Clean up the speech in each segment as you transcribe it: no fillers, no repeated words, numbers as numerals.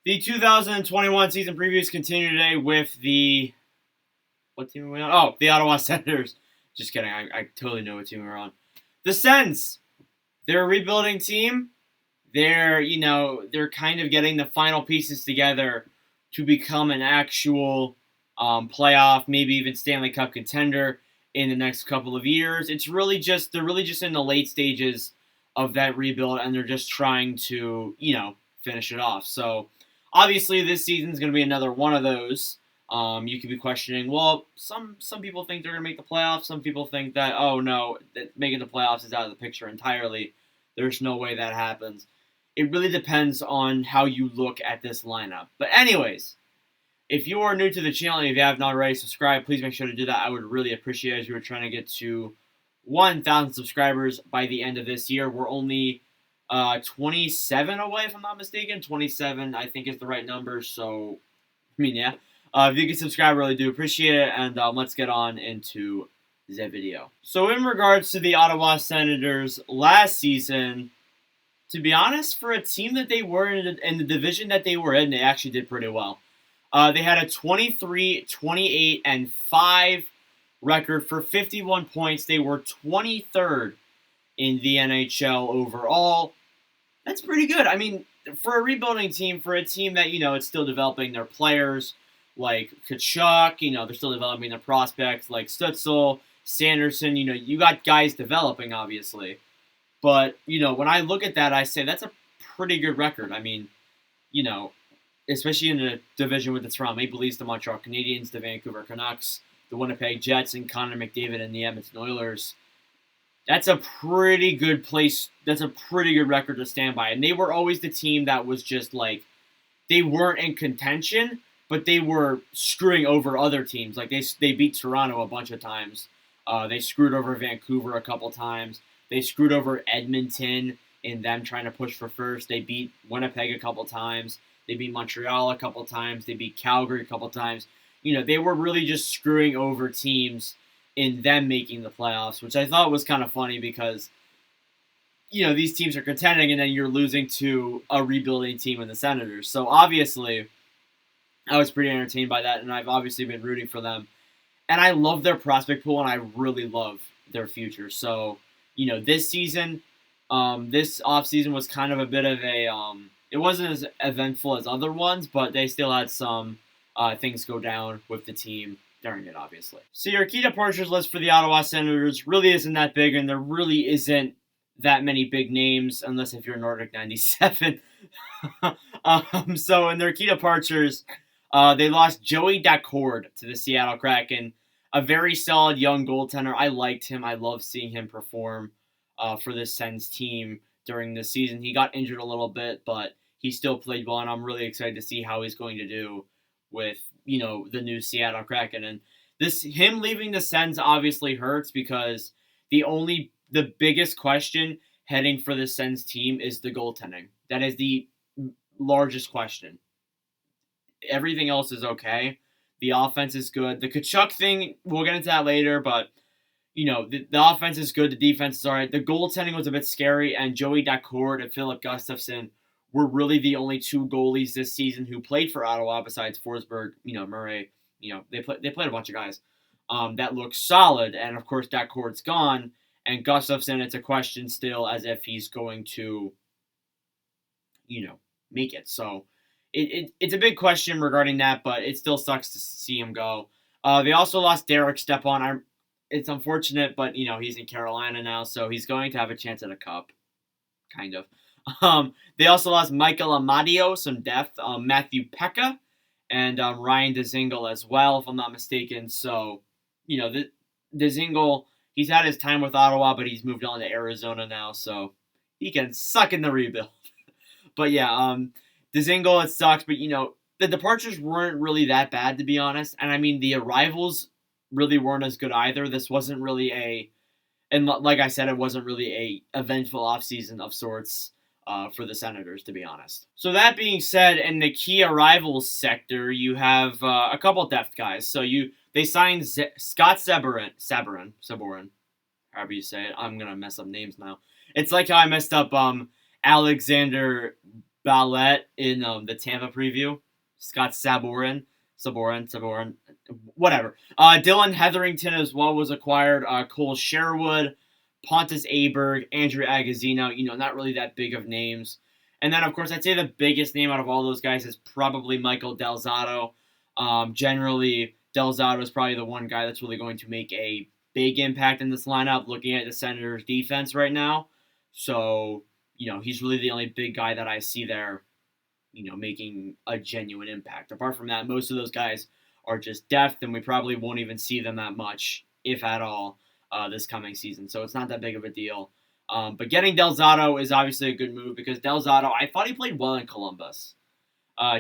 The 2021 season previews continue today with the what team are we on? Oh, the Ottawa Senators. Just kidding. I totally know what team we're on. The Sens. They're a rebuilding team. They're kind of getting the final pieces together to become an actual playoff, maybe even Stanley Cup contender in the next couple of years. They're really just in the late stages of that rebuild, and they're just trying to finish it off. So obviously, this season is going to be another one of those. You could be questioning. Well, some people think they're going to make the playoffs. Some people think that no, that making the playoffs is out of the picture entirely. There's no way that happens. It really depends on how you look at this lineup. But anyways, if you are new to the channel and if you have not already subscribed, please make sure to do that. I would really appreciate it as we were trying to get to 1,000 subscribers by the end of this year. We're only 27 away, if I'm not mistaken. 27, I think, is the right number. So, yeah. If you can subscribe, I really do appreciate it. And let's get on into the video. So, in regards to the Ottawa Senators last season, to be honest, for a team that they were in the division that they were in, they actually did pretty well. They had a 23, 28, and 5 record for 51 points. They were 23rd in the NHL overall. That's pretty good. I mean, for a rebuilding team, for a team that, it's still developing their players like Titkok, they're still developing their prospects like Stützle, Sanderson, you got guys developing, obviously. But, when I look at that, I say that's a pretty good record. I mean, especially in a division with the Toronto Maple Leafs, the Montreal Canadiens, the Vancouver Canucks, the Winnipeg Jets, and Connor McDavid and the Edmonton Oilers. That's a pretty good place. That's a pretty good record to stand by. And they were always the team that was just like, they weren't in contention, but they were screwing over other teams. Like they beat Toronto a bunch of times. They screwed over Vancouver a couple times. They screwed over Edmonton in them trying to push for first. They beat Winnipeg a couple times. They beat Montreal a couple times. They beat Calgary a couple times. They were really just screwing over teams in them making the playoffs, which I thought was kind of funny because, these teams are contending and then you're losing to a rebuilding team in the Senators. So obviously, I was pretty entertained by that, and I've obviously been rooting for them. And I love their prospect pool, and I really love their future. So, this season, this offseason was kind of a bit of a, it wasn't as eventful as other ones, but they still had some things go down with the team during it, obviously. So your key departures list for the Ottawa Senators really isn't that big, and there really isn't that many big names, unless if you're Nordic 97. So in their key departures, they lost Joey Daccord to the Seattle Kraken. A very solid young goaltender. I liked him. I love seeing him perform for this Sens team during this season. He got injured a little bit, but he still played well, and I'm really excited to see how he's going to do with, the new Seattle Kraken. And him leaving the Sens obviously hurts because the biggest question heading for the Sens team is the goaltending. That is the largest question. Everything else is okay. The offense is good. The Tkachuk thing, we'll get into that later, but, the offense is good. The defense is all right. The goaltending was a bit scary, and Joey Daccord and Philip Gustafsson were really the only two goalies this season who played for Ottawa besides Forsberg, Murray. They played a bunch of guys that look solid, and, of course, Daccord's gone, and Gustafsson, it's a question still as if he's going to, make it. So, it's a big question regarding that, but it still sucks to see him go. They also lost Derek Stepan. It's unfortunate, but, he's in Carolina now, so he's going to have a chance at a cup, kind of. They also lost Michael Amadio, some depth, Matthew Pekka, and Ryan Dzingel as well, if I'm not mistaken. So, Dzingel, he's had his time with Ottawa, but he's moved on to Arizona now, so he can suck in the rebuild. But, yeah, Dzingel, it sucks, but, the departures weren't really that bad, to be honest. And, I mean, the arrivals really weren't as good either. This wasn't really and like I said, it wasn't really a eventful offseason of sorts for the Senators, to be honest. So that being said, in the key arrivals sector, you have a couple depth guys. So they signed Scott Sabourin, however you say it. I'm going to mess up names now. It's like how I messed up Alexander Ballet in the Tampa preview. Scott Saborin, whatever. Dylan Hetherington as well was acquired. Cole Sherwood, Pontus Aberg, Andrew Agozzino. Not really that big of names. And then, of course, I'd say the biggest name out of all those guys is probably Michael Del Zotto. Generally, Del Zotto is probably the one guy that's really going to make a big impact in this lineup, looking at the Senators' defense right now. So, he's really the only big guy that I see there, making a genuine impact. Apart from that, most of those guys are just depth, and we probably won't even see them that much, if at all, this coming season. So it's not that big of a deal. But getting Del Zotto is obviously a good move because Del Zotto, I thought he played well in Columbus,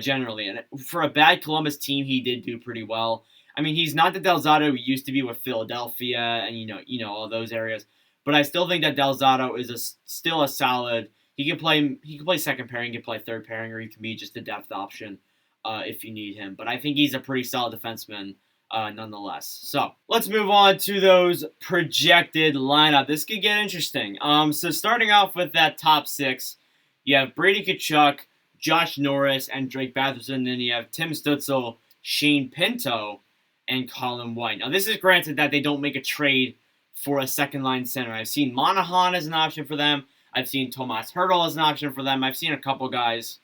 generally. And for a bad Columbus team, he did do pretty well. I mean, he's not the Del Zotto he used to be with Philadelphia and all those areas. But I still think that Del Zotto is still a solid. He can play second pairing, he can play third pairing, or he can be just a depth option if you need him. But I think he's a pretty solid defenseman nonetheless. So let's move on to those projected lineup. This could get interesting. So starting off with that top six, you have Brady Tkachuk, Josh Norris, and Drake Batherson. Then you have Tim Stützle, Shane Pinto, and Colin White. Now, this is granted that they don't make a trade for a second-line center. I've seen Monahan as an option for them. I've seen Tomas Hertl as an option for them. I've seen a couple guys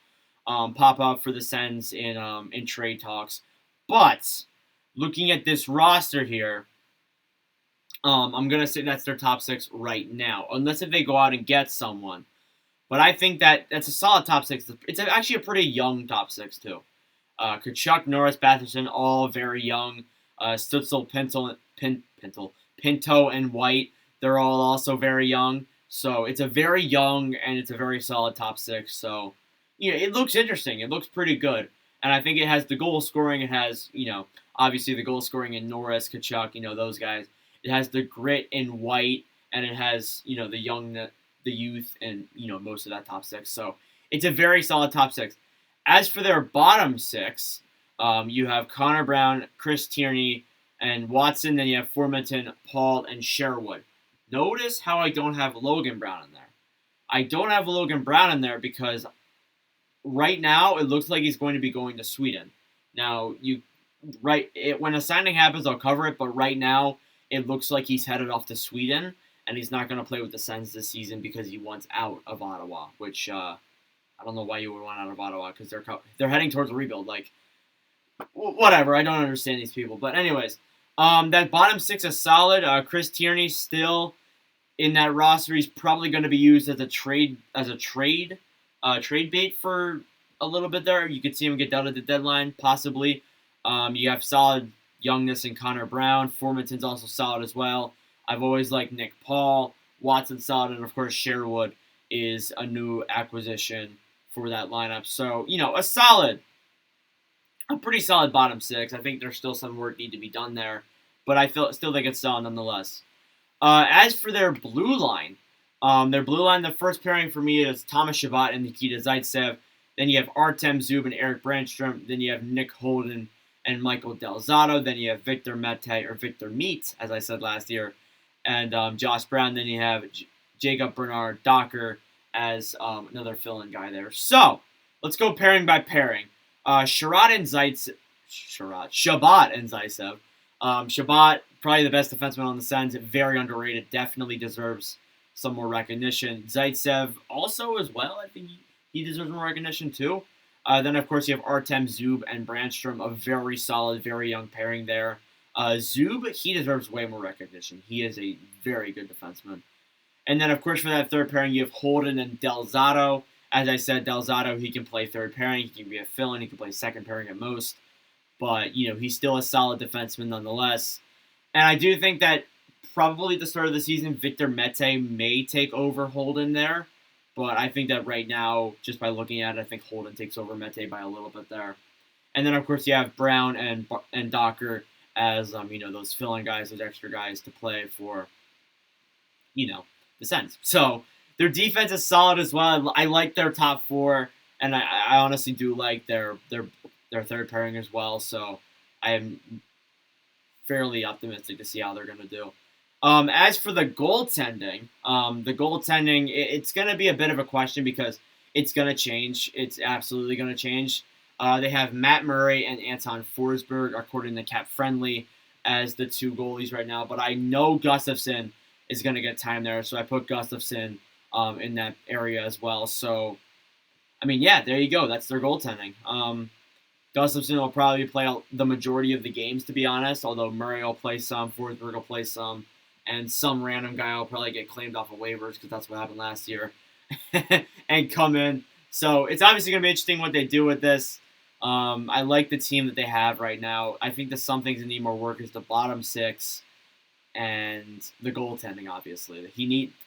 pop up for the Sens in trade talks. But looking at this roster here, I'm going to say that's their top six right now, unless if they go out and get someone. But I think that's a solid top six. It's actually a pretty young top six, too. Tkachuk, Norris, Batherson, all very young. Stützle, Pinto, and White, they're all also very young. So it's a very young and it's a very solid top six. So, it looks interesting. It looks pretty good. And I think it has the goal scoring. It has, obviously the goal scoring in Norris, Tkachuk, those guys. It has the grit in White, and it has, the youth, and, most of that top six. So it's a very solid top six. As for their bottom six, you have Connor Brown, Chris Tierney, and Watson. Then you have Formenton, Paul, and Sherwood. Notice how I don't have Logan Brown in there. I don't have Logan Brown in there because right now it looks like he's going to be going to Sweden. Now, when a signing happens, I'll cover it, but right now it looks like he's headed off to Sweden, and he's not going to play with the Sens this season because he wants out of Ottawa, which I don't know why you would want out of Ottawa because they're heading towards a rebuild. Like, whatever, I don't understand these people. But anyways, that bottom six is solid. Chris Tierney still in that roster. He's probably going to be used as a trade bait for a little bit there. You could see him get dealt at the deadline, possibly. You have solid youngness in Connor Brown. Formenton's also solid as well. I've always liked Nick Paul. Watson's solid, and of course Sherwood is a new acquisition for that lineup. So, a pretty solid bottom six. I think there's still some work need to be done there, but I still think it's solid nonetheless. As for their blue line, the first pairing for me is Thomas Chabot and Nikita Zaitsev. Then you have Artem Zub and Eric Brandstrom. Then you have Nick Holden and Michael Del Zotto. Then you have Victor Meat, as I said last year, and Josh Brown. Then you have Jacob Bernard Docker as another fill-in guy there. So let's go pairing by pairing. Chabot and Zaitsev. Chabot, probably the best defenseman on the Sens. Very underrated. Definitely deserves some more recognition. Zaitsev also as well. I think he deserves more recognition too. Then, of course, you have Artem Zub and Brandstrom, a very solid, very young pairing there. Zub, he deserves way more recognition. He is a very good defenseman. And then, of course, for that third pairing, you have Holden and Del Zotto. As I said, Del Zotto, he can play third pairing. He can be a fill-in. He can play second pairing at most. But, he's still a solid defenseman nonetheless. And I do think that probably at the start of the season, Victor Mete may take over Holden there. But I think that right now, just by looking at it, I think Holden takes over Mete by a little bit there. And then, of course, you have Brown and Docker as, those fill-in guys, those extra guys to play for, the Sens. So their defense is solid as well. I like their top four, and I honestly do like their third pairing as well. So I am fairly optimistic to see how they're going to do. As for the goaltending, it's going to be a bit of a question because it's going to change. It's absolutely going to change. They have Matt Murray and Anton Forsberg, according to Cap Friendly, as the 2 goalies right now. But I know Gustafsson is going to get time there, so I put Gustafsson in that area as well. So, I mean, yeah, there you go. That's their goaltending. Gustafsson will probably play the majority of the games, to be honest, although Murray will play some, Forsberg will play some, and some random guy will probably get claimed off of waivers because that's what happened last year and come in. So it's obviously going to be interesting what they do with this. I like the team that they have right now. I think that some things that need more work is the bottom 6 and the goaltending, obviously.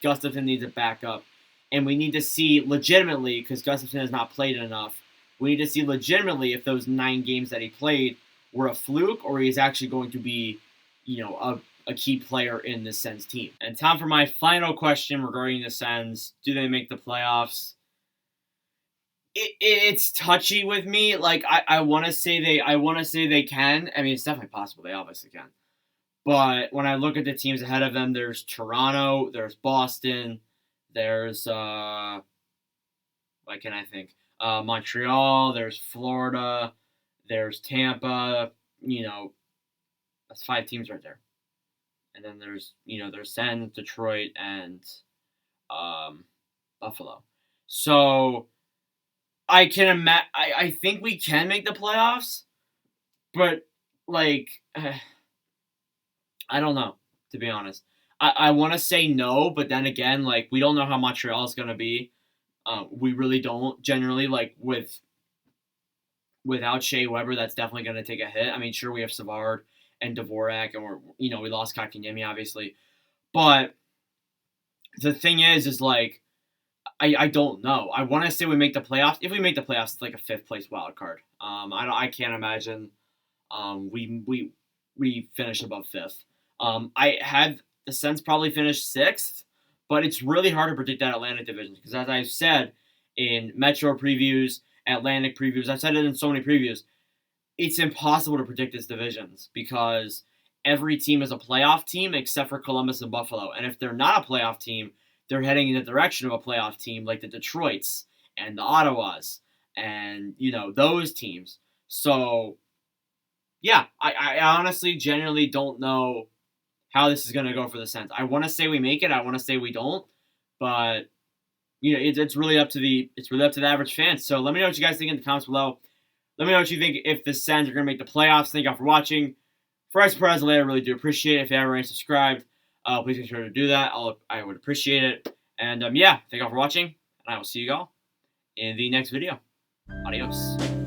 Gustafsson needs a backup, and we need to see legitimately, because Gustafsson has not played enough, we need to see legitimately if those 9 games that he played were a fluke or he's actually going to be, a key player in the Sens team. And time for my final question regarding the Sens. Do they make the playoffs? It's touchy with me. Like I want to say they can. I mean, it's definitely possible. They obviously can. But when I look at the teams ahead of them, there's Toronto, there's Boston, there's what can I think? Montreal, there's Florida, there's Tampa. That's 5 teams right there. And then there's Sens, Detroit, and Buffalo. So I can I think we can make the playoffs, but I don't know, to be honest. I want to say no, but then again, we don't know how Montreal is going to be. We really don't. Generally, without Shea Weber, that's definitely going to take a hit. I mean, sure, we have Savard and Dvorak, and we lost Kotkaniemi, obviously. But the thing is I don't know. I want to say we make the playoffs. If we make the playoffs, it's like a 5th place wild card. I can't imagine we finish above 5th. I had the Sens probably finish 6th, but it's really hard to predict that Atlantic division because, as I've said in Metro previews, Atlantic previews, I've said it in so many previews, it's impossible to predict these divisions because every team is a playoff team except for Columbus and Buffalo. And if they're not a playoff team, they're heading in the direction of a playoff team like the Detroits and the Ottawas and, those teams. So, yeah, I honestly, genuinely don't know how this is going to go for the Sens. I want to say we make it. I want to say we don't. But, it's really up to the average fan. So let me know what you guys think in the comments below. Let me know what you think if the Sens are going to make the playoffs. Thank y'all for watching. For Ice Perez, I really do appreciate it. If you haven't already subscribed, please make sure to do that. I would appreciate it. And, thank y'all for watching. And I will see you all in the next video. Adios.